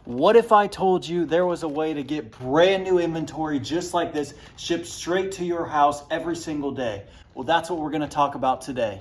What if I told you there was a way to get brand new inventory just like this, shipped straight to your house every single day? Well, that's what we're going to talk about today.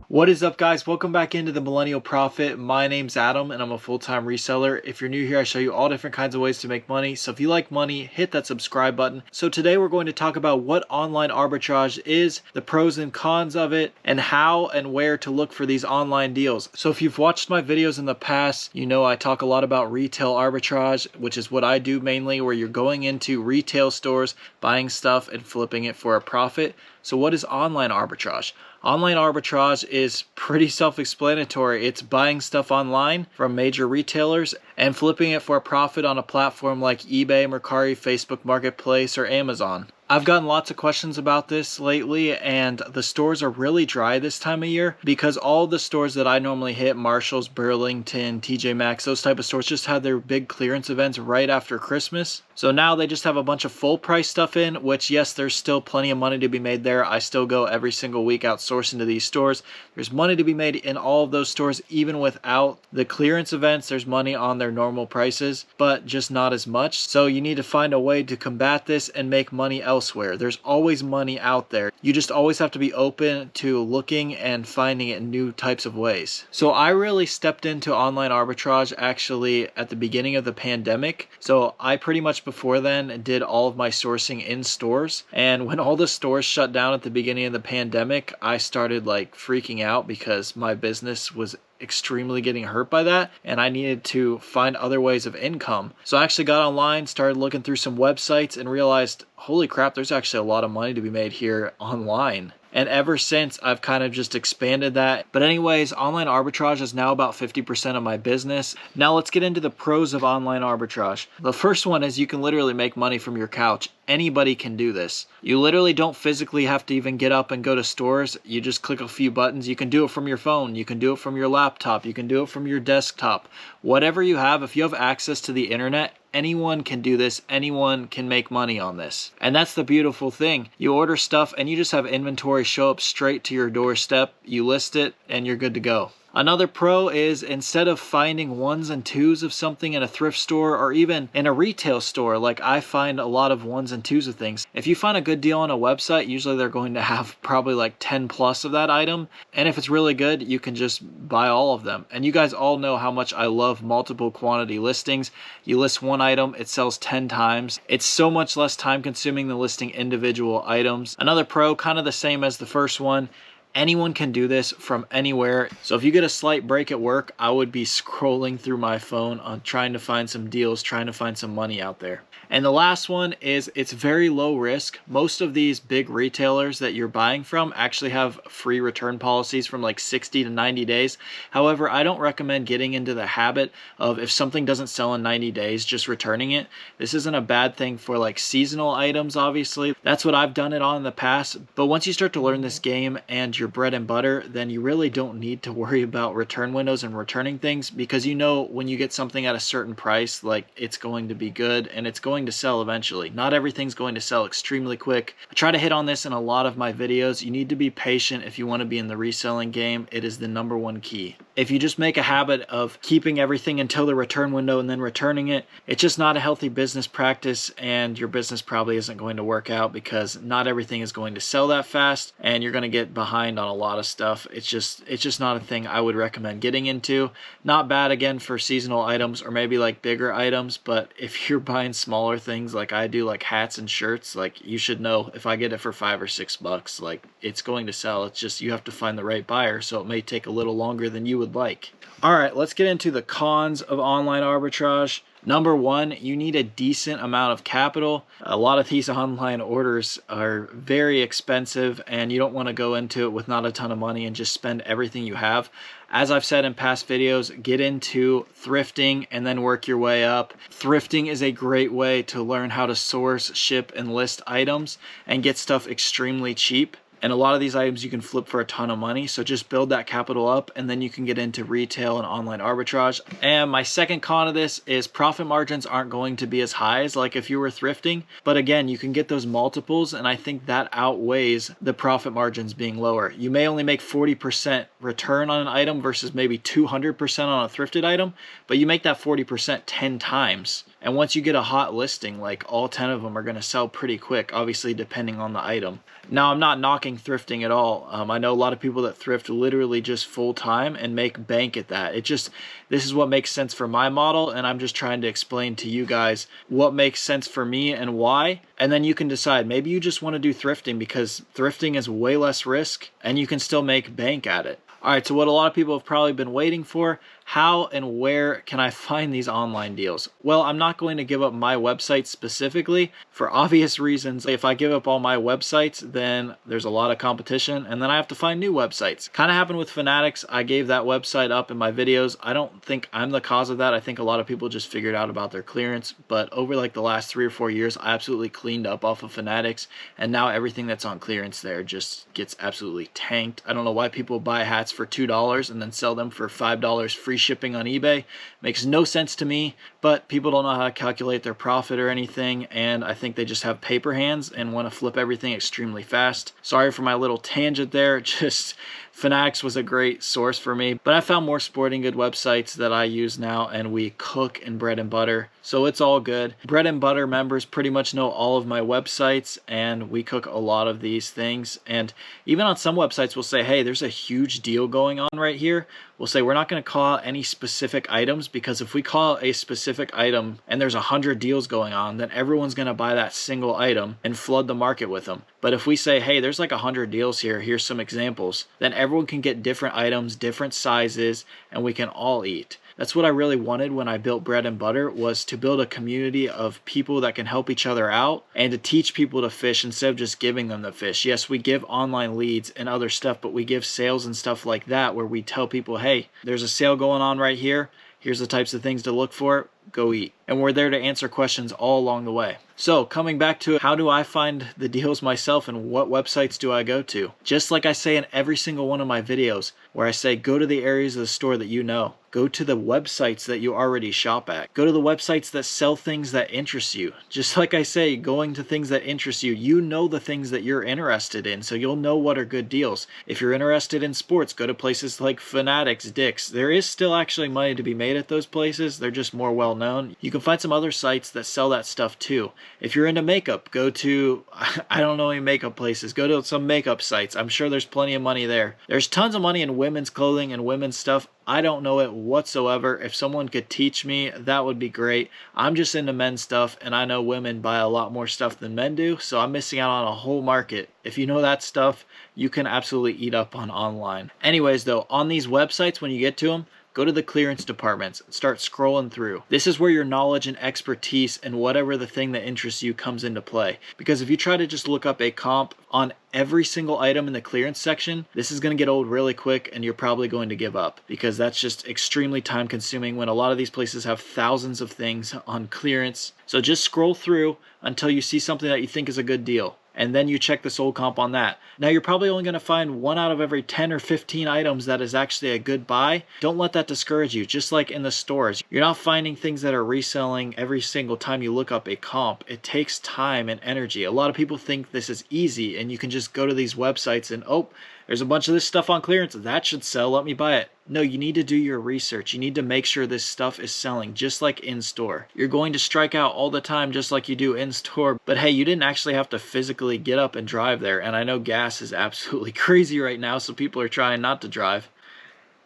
What is up, guys? Welcome back into the Millennial Profit. My name's Adam and I'm a full-time reseller. If you're new here, I show you all different kinds of ways to make money. So if you like money, hit that subscribe button. So today we're going to talk about what online arbitrage is, the pros and cons of it, and how and where to look for these online deals. So if you've watched my videos in the past, you know I talk a lot about retail arbitrage, which is what I do mainly, where you're going into retail stores, buying stuff and flipping it for a profit. So what is online arbitrage? Online arbitrage is pretty self-explanatory. It's buying stuff online from major retailers and flipping it for a profit on a platform like eBay, Mercari, Facebook Marketplace, or Amazon. I've gotten lots of questions about this lately, and the stores are really dry this time of year because all the stores that I normally hit, Marshalls, Burlington, TJ Maxx, those type of stores just had their big clearance events right after Christmas. So now they just have a bunch of full price stuff in, which yes, there's still plenty of money to be made there. I still go every single week outsourcing to these stores. There's money to be made in all of those stores, even without the clearance events. There's money on their normal prices, but just not as much. So you need to find a way to combat this and make money elsewhere. There's always money out there. You just always have to be open to looking and finding it in new types of ways. So I really stepped into online arbitrage actually at the beginning of the pandemic. So I pretty much before then did all of my sourcing in stores. And when all the stores shut down at the beginning of the pandemic, I started like freaking out because my business was extremely getting hurt by that and I needed to find other ways of income. So I actually got online, started looking through some websites and realized, holy crap, there's actually a lot of money to be made here online. And ever since, I've kind of just expanded that. But anyways, online arbitrage is now about 50% of my business. Now let's get into the pros of online arbitrage. The first one is you can literally make money from your couch. Anybody can do this. You literally don't physically have to even get up and go to stores. You just click a few buttons. You can do it from your phone. You can do it from your laptop. You can do it from your desktop. Whatever you have, if you have access to the internet, anyone can do this. Anyone can make money on this. And that's the beautiful thing. You order stuff and you just have inventory show up straight to your doorstep. You list it and you're good to go. Another pro is instead of finding ones and twos of something in a thrift store or even in a retail store, like I find a lot of ones and twos of things. If you find a good deal on a website, usually they're going to have probably like 10 plus of that item. And if it's really good, you can just buy all of them. And you guys all know how much I love multiple quantity listings. You list one item, it sells 10 times. It's so much less time consuming than listing individual items. Another pro, kind of the same as the first one, anyone can do this from anywhere. So if you get a slight break at work, I would be scrolling through my phone on trying to find some deals, trying to find some money out there. And the last one is it's very low risk. Most of these big retailers that you're buying from actually have free return policies from like 60 to 90 days. However, I don't recommend getting into the habit of if something doesn't sell in 90 days, just returning it. This isn't a bad thing for like seasonal items, obviously. That's what I've done it on in the past. But once you start to learn this game and your bread and butter, then you really don't need to worry about return windows and returning things because you know when you get something at a certain price, like it's going to be good and it's going to sell eventually. Not everything's going to sell extremely quick. I try to hit on this in a lot of my videos. You need to be patient if you want to be in the reselling game. It is the number one key. If you just make a habit of keeping everything until the return window and then returning it, it's just not a healthy business practice and your business probably isn't going to work out because not everything is going to sell that fast and you're going to get behind on a lot of stuff. It's just not a thing I would recommend getting into. Not bad again for seasonal items or maybe like bigger items, but if you're buying smaller things like I do, like hats and shirts, like you should know if I get it for $5 or $6, like it's going to sell. It's just you have to find the right buyer, so it may take a little longer than you would like. All right, let's get into the cons of online arbitrage. Number one, you need a decent amount of capital. A lot of these online orders are very expensive and you don't want to go into it with not a ton of money and just spend everything you have. As I've said in past videos, get into thrifting and then work your way up. Thrifting is a great way to learn how to source, ship, and list items and get stuff extremely cheap. And a lot of these items you can flip for a ton of money. So just build that capital up and then you can get into retail and online arbitrage. And my second con of this is profit margins aren't going to be as high as like if you were thrifting. But again, you can get those multiples and I think that outweighs the profit margins being lower. You may only make 40% return on an item versus maybe 200% on a thrifted item, but you make that 40% 10 times. And once you get a hot listing, like all 10 of them are going to sell pretty quick, obviously depending on the item. Now, I'm not knocking thrifting at all. I know a lot of people that thrift literally just full time and make bank at that. This is what makes sense for my model, and I'm just trying to explain to you guys what makes sense for me and why. And then you can decide, maybe you just want to do thrifting because thrifting is way less risk and you can still make bank at it. All right, so what a lot of people have probably been waiting for, how and where can I find these online deals? Well, I'm not going to give up my website specifically for obvious reasons. If I give up all my websites, then there's a lot of competition and then I have to find new websites. Kind of happened with Fanatics. I gave that website up in my videos. I don't think I'm the cause of that. I think a lot of people just figured out about their clearance, but over like the last 3 or 4 years, I absolutely cleaned up off of Fanatics and now everything that's on clearance there just gets absolutely tanked. I don't know why people buy hats for $2 and then sell them for $5 free shipping on eBay. Makes no sense to me, but people don't know how to calculate their profit or anything, and I think they just have paper hands and want to flip everything extremely fast. Sorry for my little tangent there. Just Fanatics was a great source for me, but I found more sporting good websites that I use now, and we cook in bread and butter, so it's all good. Bread and butter members pretty much know all of my websites, and we cook a lot of these things. And even on some websites, we'll say, hey, there's a huge deal going on right here. We'll say we're not going to call out any specific items, because if we call out a specific item and there's 100 deals going on, then everyone's going to buy that single item and flood the market with them. But if we say, hey, there's like 100 deals here, here's some examples, then everyone can get different items, different sizes, and we can all eat. That's what I really wanted when I built Bread and Butter, was to build a community of people that can help each other out and to teach people to fish instead of just giving them the fish. Yes, we give online leads and other stuff, but we give sales and stuff like that where we tell people, hey, there's a sale going on right here. Here's the types of things to look for. Go eat. And we're there to answer questions all along the way. So coming back to how do I find the deals myself and what websites do I go to? Just like I say in every single one of my videos, where I say go to the areas of the store that you know. Go to the websites that you already shop at. Go to the websites that sell things that interest you. Just like I say, going to things that interest you, you know the things that you're interested in, so you'll know what are good deals. If you're interested in sports, go to places like Fanatics, Dick's. There is still actually money to be made at those places. They're just more well known. You can find some other sites that sell that stuff too. If you're into makeup, go to, I don't know any makeup places, go to some makeup sites. I'm sure there's plenty of money there. There's tons of money in women's clothing and women's stuff. I don't know it whatsoever. If someone could teach me, that would be great. I'm just into men's stuff, and I know women buy a lot more stuff than men do, so I'm missing out on a whole market. If you know that stuff, you can absolutely eat up on online. Anyways though, on these websites, when you get to them, go to the clearance departments, start scrolling through. This is where your knowledge and expertise and whatever the thing that interests you comes into play. Because if you try to just look up a comp on every single item in the clearance section, this is going to get old really quick and you're probably going to give up, because that's just extremely time consuming when a lot of these places have thousands of things on clearance. So just scroll through until you see something that you think is a good deal, and then you check the sold comp on that. Now you're probably only going to find 1 out of every 10 or 15 items that is actually a good buy. Don't let that discourage you. Just like in the stores, you're not finding things that are reselling every single time you look up a comp. It takes time and energy. A lot of people think this is easy and you can just go to these websites and, oh, there's a bunch of this stuff on clearance, that should sell, let me buy it. No, you need to do your research. You need to make sure this stuff is selling, just like in store. You're going to strike out all the time just like you do in store, but hey, you didn't actually have to physically get up and drive there. And I know gas is absolutely crazy right now, so people are trying not to drive.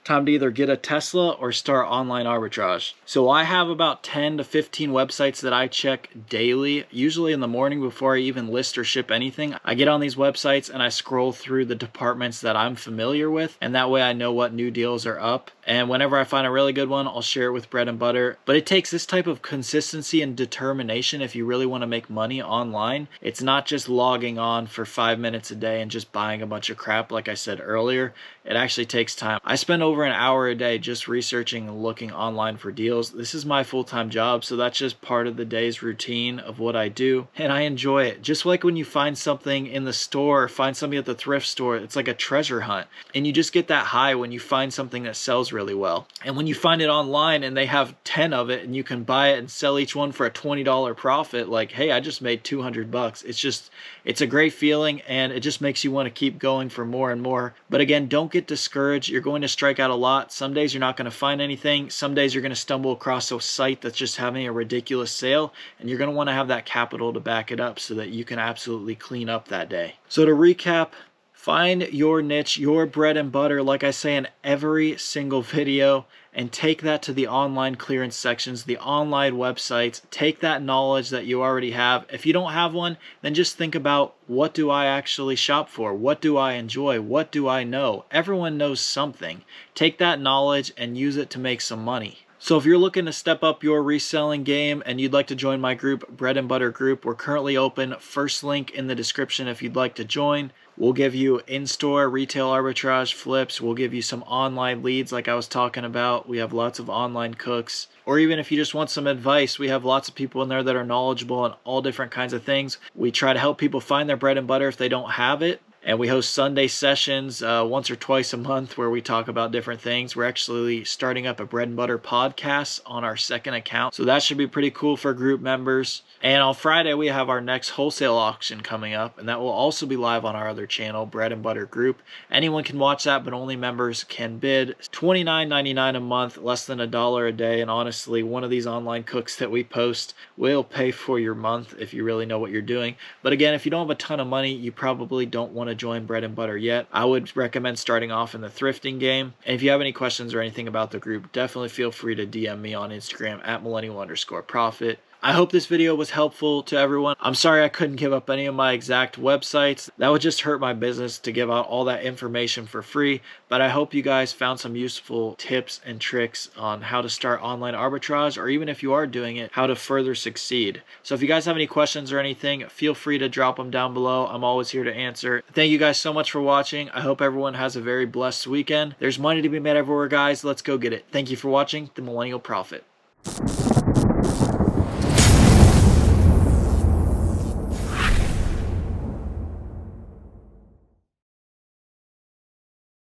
Time to either get a Tesla or start online arbitrage. So I have about 10 to 15 websites that I check daily, usually in the morning before I even list or ship anything. I get on these websites and I scroll through the departments that I'm familiar with, and that way I know what new deals are up. And whenever I find a really good one, I'll share it with Bread and Butter. But it takes this type of consistency and determination if you really want to make money online. It's not just logging on for 5 minutes a day and just buying a bunch of crap like I said earlier. It actually takes time. I spend over over an hour a day just researching and looking online for deals. This is my full-time job, so that's just part of the day's routine of what I do, and I enjoy it. Just like when you find something in the store, find something at the thrift store, it's like a treasure hunt, and you just get that high when you find something that sells really well. And when you find it online and they have 10 of it and you can buy it and sell each one for a $20 profit, like, hey, I just made 200 bucks. It's a great feeling, and it just makes you want to keep going for more and more. But again, don't get discouraged. You're going to strike out a lot. Some days you're not going to find anything. Some days you're going to stumble across a site that's just having a ridiculous sale, and you're going to want to have that capital to back it up so that you can absolutely clean up that day. So to recap, find your niche, your bread and butter, like I say in every single video, and take that to the online clearance sections, the online websites. Take that knowledge that you already have. If you don't have one, then just think about, what do I actually shop for? What do I enjoy? What do I know? Everyone knows something. Take that knowledge and use it to make some money. So if you're looking to step up your reselling game and you'd like to join my group, Bread and Butter Group, we're currently open. First link in the description if you'd like to join. We'll give you in-store retail arbitrage flips. We'll give you some online leads like I was talking about. We have lots of online cooks. Or even if you just want some advice, we have lots of people in there that are knowledgeable on all different kinds of things. We try to help people find their bread and butter if they don't have it. And we host Sunday sessions once or twice a month where we talk about different things. We're actually starting up a Bread and Butter podcast on our second account, so that should be pretty cool for group members. And on Friday, we have our next wholesale auction coming up, and that will also be live on our other channel, Bread and Butter Group. Anyone can watch that, but only members can bid. $29.99 a month, less than $1 a day. And honestly, one of these online cooks that we post will pay for your month if you really know what you're doing. But again, if you don't have a ton of money, you probably don't want to join Bread and Butter yet. I would recommend starting off in the thrifting game. And if you have any questions or anything about the group, definitely feel free to DM me on Instagram at millennial_profit. I hope this video was helpful to everyone. I'm sorry I couldn't give up any of my exact websites. That would just hurt my business to give out all that information for free. But I hope you guys found some useful tips and tricks on how to start online arbitrage, or even if you are doing it, how to further succeed. So if you guys have any questions or anything, feel free to drop them down below. I'm always here to answer. Thank you guys so much for watching. I hope everyone has a very blessed weekend. There's money to be made everywhere, guys. Let's go get it. Thank you for watching The Millennial Prophet.